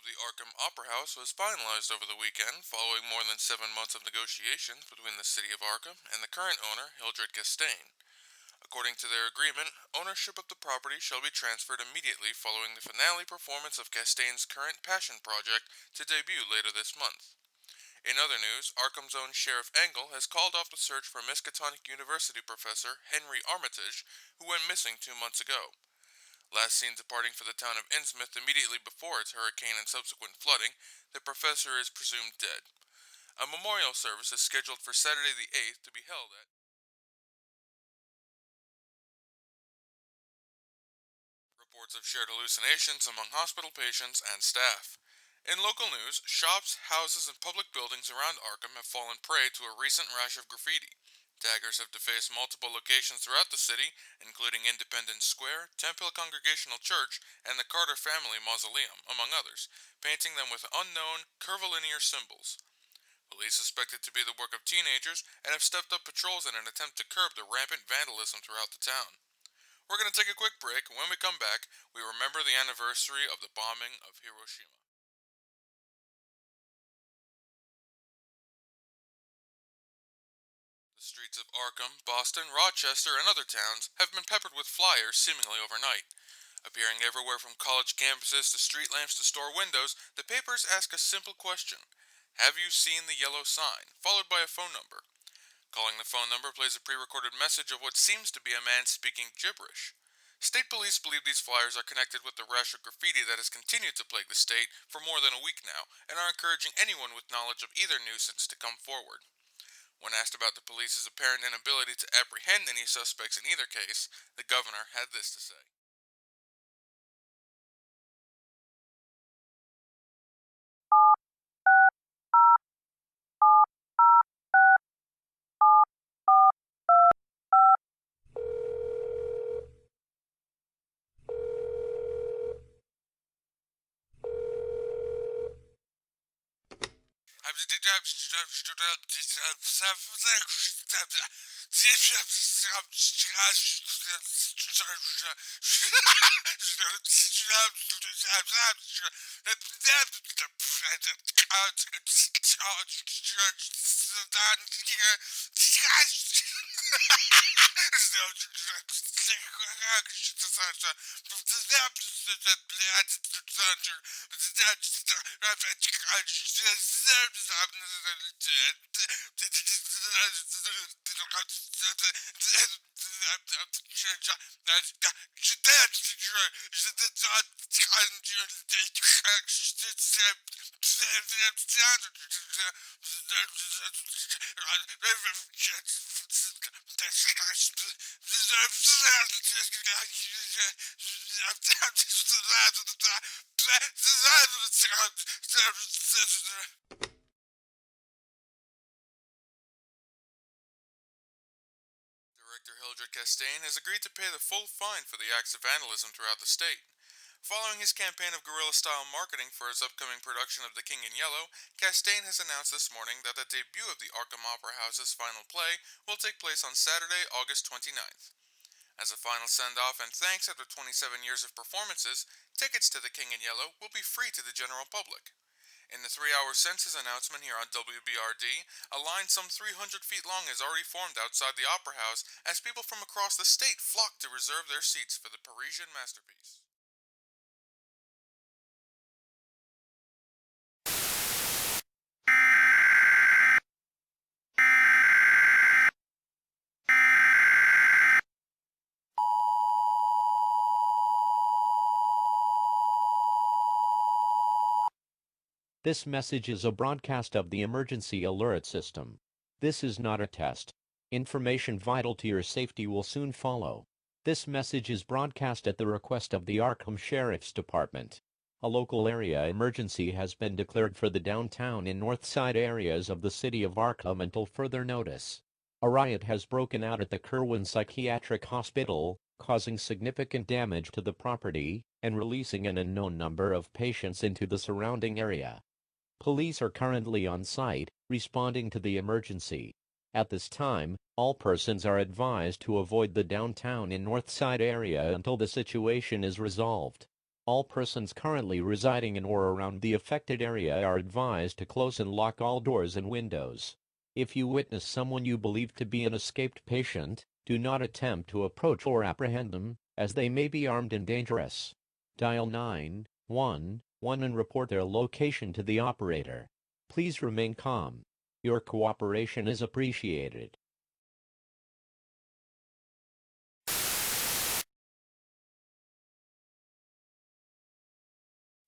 of the Arkham Opera House was finalized over the weekend following more than 7 months of negotiations between the City of Arkham and the current owner, Hildred Castaigne. According to their agreement, ownership of the property shall be transferred immediately following the finale performance of Castaigne's current Passion project to debut later this month. In other news, Arkham's own Sheriff Engel has called off the search for Miskatonic University professor Henry Armitage, who went missing 2 months ago. Last seen departing for the town of Innsmouth immediately before its hurricane and subsequent flooding, the professor is presumed dead. A memorial service is scheduled for Saturday the 8th to be held at reports of shared hallucinations among hospital patients and staff. In local news, shops, houses, and public buildings around Arkham have fallen prey to a recent rash of graffiti. Taggers have defaced multiple locations throughout the city, including Independence Square, Temple Congregational Church, and the Carter Family Mausoleum, among others, painting them with unknown, curvilinear symbols. Police suspect it to be the work of teenagers and have stepped up patrols in an attempt to curb the rampant vandalism throughout the town. We're going to take a quick break, and when we come back, we remember the anniversary of the bombing of Hiroshima. The streets of Arkham, Boston, Rochester, and other towns have been peppered with flyers seemingly overnight. Appearing everywhere from college campuses to street lamps to store windows, the papers ask a simple question. Have you seen the yellow sign? Followed by a phone number. Calling the phone number plays a pre-recorded message of what seems to be a man speaking gibberish. State police believe these flyers are connected with the rash of graffiti that has continued to plague the state for more than a week now, and are encouraging anyone with knowledge of either nuisance to come forward. When asked about the police's apparent inability to apprehend any suspects in either case, the governor had this to say. Director Hildred Castaigne has agreed to pay the full fine for the acts of vandalism throughout the state. Following his campaign of guerrilla-style marketing for his upcoming production of The King in Yellow, Castaigne has announced this morning that the debut of the Arkham Opera House's final play will take place on Saturday, August 29th. As a final send-off and thanks after 27 years of performances, tickets to The King in Yellow will be free to the general public. In the 3 hours since his announcement here on WBRD, a line some 300 feet long has already formed outside the Opera House as people from across the state flock to reserve their seats for the Parisian masterpiece. This message is a broadcast of the emergency alert system. This is not a test. Information vital to your safety will soon follow. This message is broadcast at the request of the Arkham Sheriff's Department. A local area emergency has been declared for the downtown and north side areas of the city of Arkham until further notice. A riot has broken out at the Kerwin Psychiatric Hospital, causing significant damage to the property and releasing an unknown number of patients into the surrounding area. Police are currently on site, responding to the emergency. At this time, all persons are advised to avoid the downtown and north side area until the situation is resolved. All persons currently residing in or around the affected area are advised to close and lock all doors and windows. If you witness someone you believe to be an escaped patient, do not attempt to approach or apprehend them, as they may be armed and dangerous. Dial 911 and report their location to the operator. Please remain calm. Your cooperation is appreciated.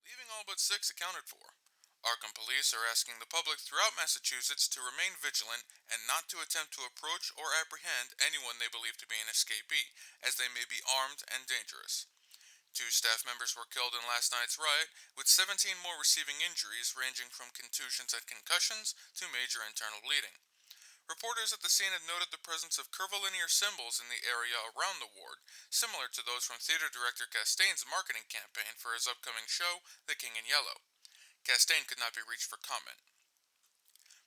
Leaving all but 6 accounted for. Arkham police are asking the public throughout Massachusetts to remain vigilant and not to attempt to approach or apprehend anyone they believe to be an escapee, as they may be armed and dangerous. 2 staff members were killed in last night's riot, with 17 more receiving injuries ranging from contusions and concussions to major internal bleeding. Reporters at the scene had noted the presence of curvilinear symbols in the area around the ward, similar to those from theater director Castaigne's marketing campaign for his upcoming show, The King in Yellow. Castaigne could not be reached for comment.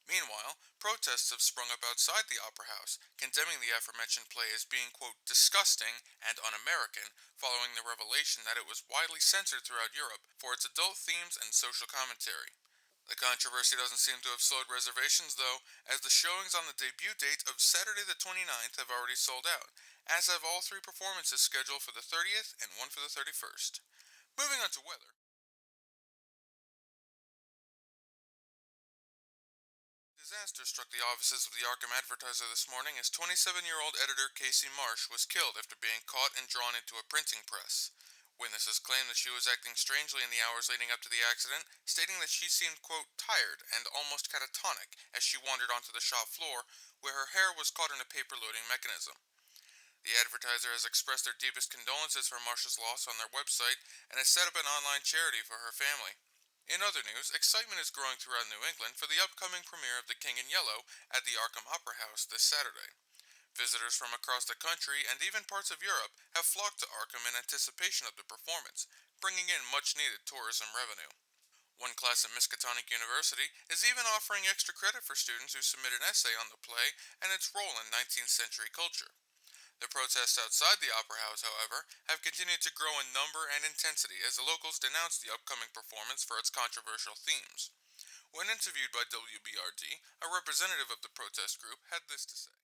Meanwhile, protests have sprung up outside the Opera House, condemning the aforementioned play as being, quote, disgusting and un-American, following the revelation that it was widely censored throughout Europe for its adult themes and social commentary. The controversy doesn't seem to have slowed reservations, though, as the showings on the debut date of Saturday the 29th have already sold out, as have all 3 performances scheduled for the 30th and one for the 31st. Moving on to weather. Disaster struck the offices of the Arkham Advertiser this morning as 27-year-old editor Casey Marsh was killed after being caught and drawn into a printing press. Witnesses claimed that she was acting strangely in the hours leading up to the accident, stating that she seemed, quote, tired and almost catatonic as she wandered onto the shop floor, where her hair was caught in a paper-loading mechanism. The Advertiser has expressed their deepest condolences for Marsh's loss on their website and has set up an online charity for her family. In other news, excitement is growing throughout New England for the upcoming premiere of The King in Yellow at the Arkham Opera House this Saturday. Visitors from across the country and even parts of Europe have flocked to Arkham in anticipation of the performance, bringing in much-needed tourism revenue. One class at Miskatonic University is even offering extra credit for students who submit an essay on the play and its role in 19th century culture. The protests outside the Opera House, however, have continued to grow in number and intensity as the locals denounce the upcoming performance for its controversial themes. When interviewed by WBRD, a representative of the protest group had this to say.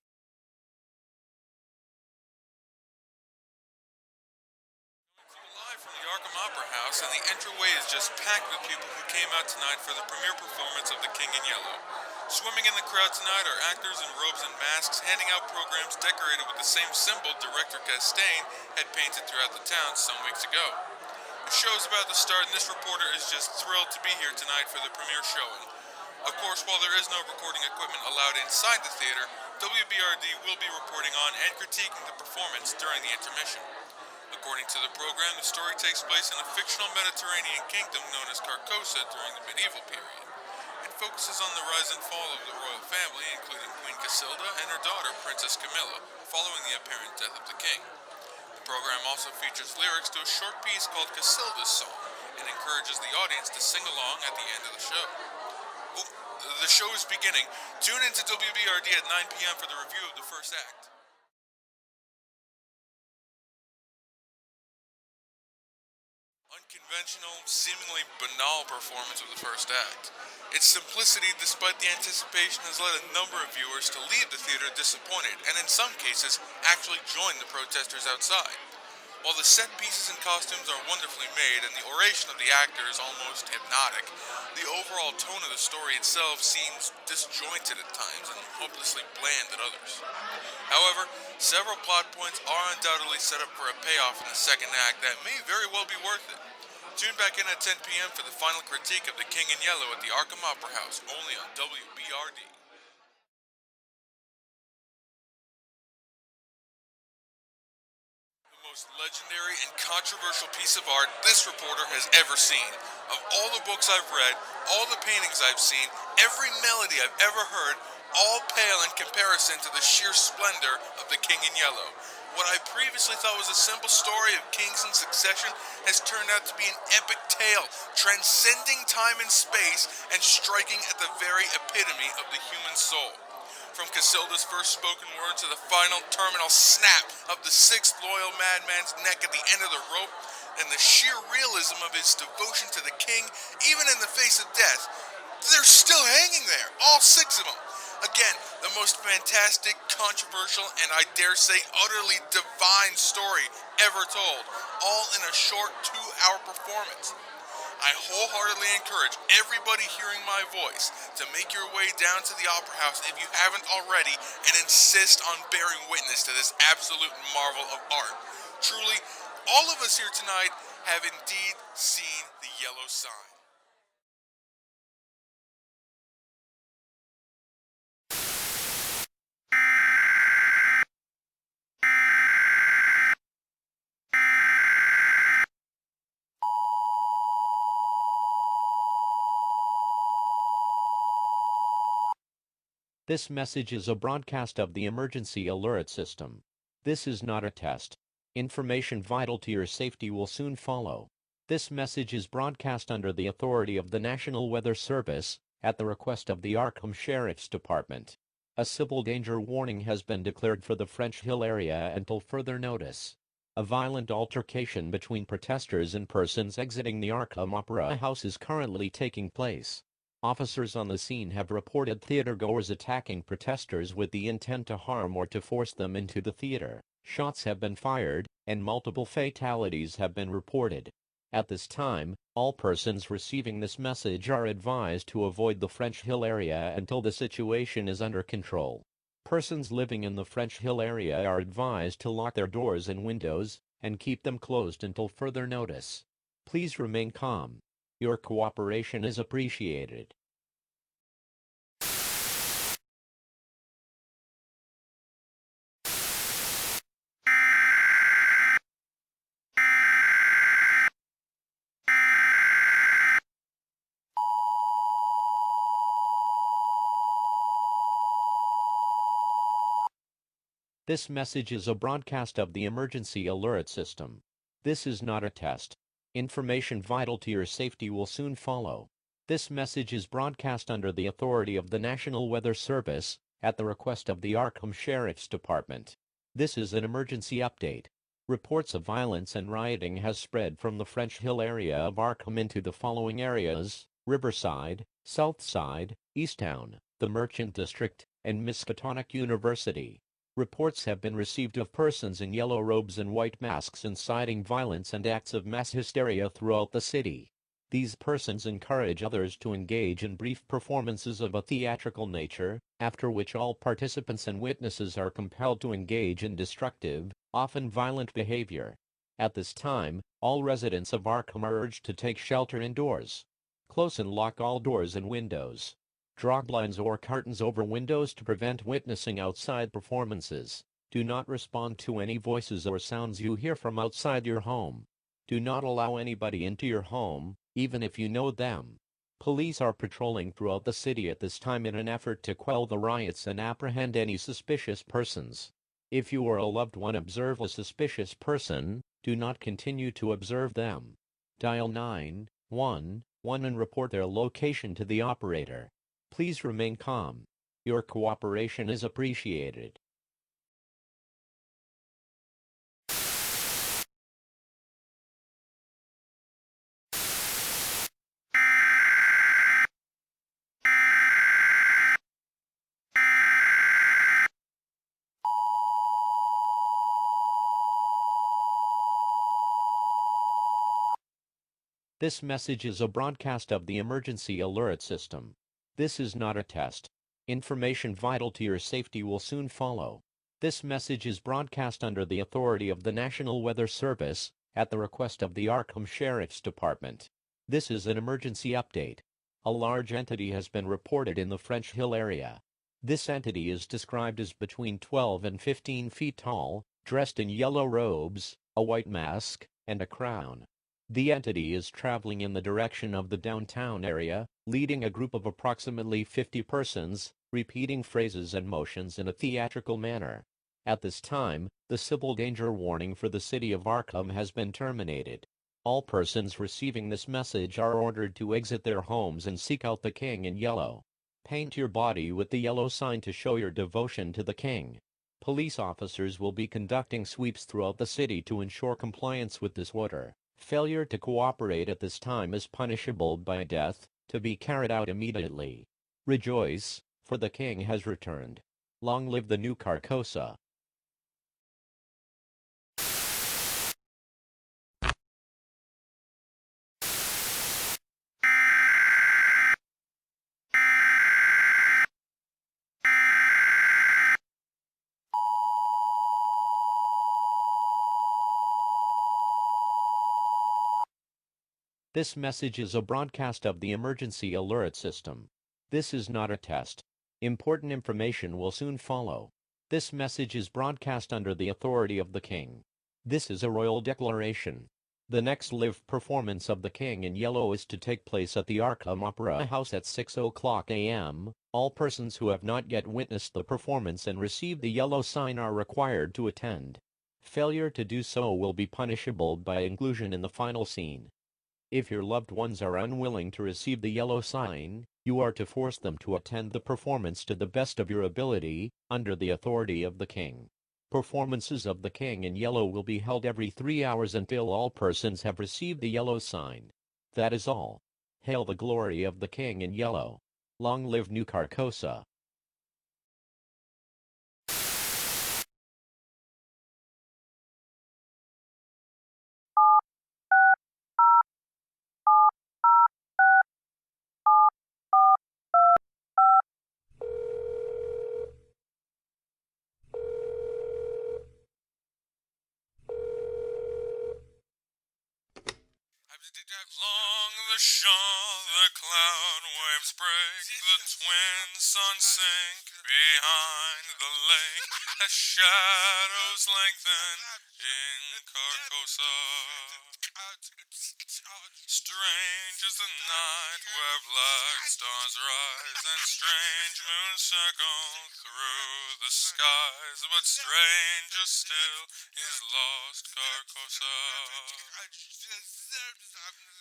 Live from the Arkham Opera House, and the entryway is just packed with people who came out tonight for the premiere performance of The King in Yellow. Swimming in the crowd tonight are actors in robes and masks handing out programs decorated with the same symbol director Castaigne had painted throughout the town some weeks ago. The show's about to start, and this reporter is just thrilled to be here tonight for the premiere showing. Of course, while there is no recording equipment allowed inside the theater, WBRD will be reporting on and critiquing the performance during the intermission. According to the program, the story takes place in a fictional Mediterranean kingdom known as Carcosa during the medieval period. It focuses on the rise and fall of the royal family, including Queen Casilda and her daughter, Princess Camilla, following the apparent death of the king. The program also features lyrics to a short piece called Casilda's Song and encourages the audience to sing along at the end of the show. Oh, the show is beginning. Tune in to WBRD at 9 p.m. for the review of the first act. Unconventional, seemingly banal performance of the first act. Its simplicity, despite the anticipation, has led a number of viewers to leave the theater disappointed and in some cases actually join the protesters outside. While the set pieces and costumes are wonderfully made and the oration of the actor is almost hypnotic, the overall tone of the story itself seems disjointed at times and hopelessly bland at others. However, several plot points are undoubtedly set up for a payoff in the second act that may very well be worth it. Tune back in at 10 p.m. for the final critique of The King in Yellow at the Arkham Opera House, only on WBRD. The most legendary and controversial piece of art this reporter has ever seen. Of all the books I've read, all the paintings I've seen, every melody I've ever heard, all pale in comparison to the sheer splendor of The King in Yellow. What I previously thought was a simple story of kings in succession has turned out to be an epic tale, transcending time and space and striking at the very epitome of the human soul. From Casilda's first spoken word to the final terminal snap of the sixth loyal madman's neck at the end of the rope, and the sheer realism of his devotion to the king, even in the face of death. They're still hanging there, all 6 of them. Again, the most fantastic, controversial, and I dare say utterly divine story ever told, all in a short 2-hour performance. I wholeheartedly encourage everybody hearing my voice to make your way down to the Opera House if you haven't already and insist on bearing witness to this absolute marvel of art. Truly, all of us here tonight have indeed seen the yellow sign. This message is a broadcast of the emergency alert system. This is not a test. Information vital to your safety will soon follow. This message is broadcast under the authority of the National Weather Service, at the request of the Arkham Sheriff's Department. A civil danger warning has been declared for the French Hill area until further notice. A violent altercation between protesters and persons exiting the Arkham Opera House is currently taking place. Officers on the scene have reported theatergoers attacking protesters with the intent to harm or to force them into the theater. Shots have been fired, and multiple fatalities have been reported. At this time, all persons receiving this message are advised to avoid the French Hill area until the situation is under control. Persons living in the French Hill area are advised to lock their doors and windows, and keep them closed until further notice. Please remain calm. Your cooperation is appreciated. This message is a broadcast of the emergency alert system. This is not a test. Information vital to your safety will soon follow. This message is broadcast under the authority of the National Weather Service, at the request of the Arkham Sheriff's Department. This is an emergency update. Reports of violence and rioting has spread from the French Hill area of Arkham into the following areas: Riverside, Southside, Easttown, the Merchant District, and Miskatonic University. Reports have been received of persons in yellow robes and white masks inciting violence and acts of mass hysteria throughout the city. These persons encourage others to engage in brief performances of a theatrical nature, after which all participants and witnesses are compelled to engage in destructive, often violent behavior. At this time, all residents of Arkham are urged to take shelter indoors. Close and lock all doors and windows. Draw blinds or curtains over windows to prevent witnessing outside performances. Do not respond to any voices or sounds you hear from outside your home. Do not allow anybody into your home, even if you know them. Police are patrolling throughout the city at this time in an effort to quell the riots and apprehend any suspicious persons. If you or a loved one observe a suspicious person, do not continue to observe them. Dial 911 and report their location to the operator. Please remain calm. Your cooperation is appreciated. This message is a broadcast of the emergency alert system. This is not a test. Information vital to your safety will soon follow. This message is broadcast under the authority of the National Weather Service, at the request of the Arkham Sheriff's Department. This is an emergency update. A large entity has been reported in the French Hill area. This entity is described as between 12 and 15 feet tall, dressed in yellow robes, a white mask, and a crown. The entity is traveling in the direction of the downtown area, leading a group of approximately 50 persons, repeating phrases and motions in a theatrical manner. At this time, the civil danger warning for the city of Arkham has been terminated. All persons receiving this message are ordered to exit their homes and seek out the king in yellow. Paint your body with the yellow sign to show your devotion to the king. Police officers will be conducting sweeps throughout the city to ensure compliance with this order. Failure to cooperate at this time is punishable by death, to be carried out immediately. Rejoice, for the king has returned. Long live the new Carcosa. This message is a broadcast of the emergency alert system. This is not a test. Important information will soon follow. This message is broadcast under the authority of the king. This is a royal declaration. The next live performance of the King in Yellow is to take place at the Arkham Opera House at 6:00 a.m. All persons who have not yet witnessed the performance and received the yellow sign are required to attend. Failure to do so will be punishable by inclusion in the final scene. If your loved ones are unwilling to receive the yellow sign, you are to force them to attend the performance to the best of your ability, under the authority of the king. Performances of the King in Yellow will be held every 3 hours until all persons have received the yellow sign. That is all. Hail the glory of the King in Yellow. Long live New Carcosa. Along the shore, the cloud waves break, the twin suns sink behind the lake, as shadows lengthen in Carcosa. Strange is the night where black stars rise and strange moons circle through the skies, but stranger still is lost Carcosa.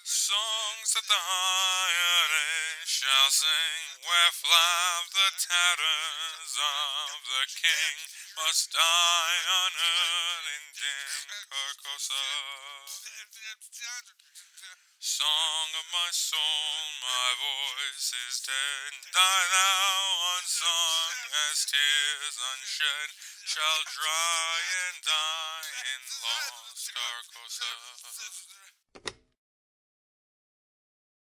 Songs that the High shall sing, where flap the tatters of the king, must die unearned in dim Carcosa. Song of my soul, my voice is dead. Die thou unsung, as tears unshed shall dry and die in lost Carcosa.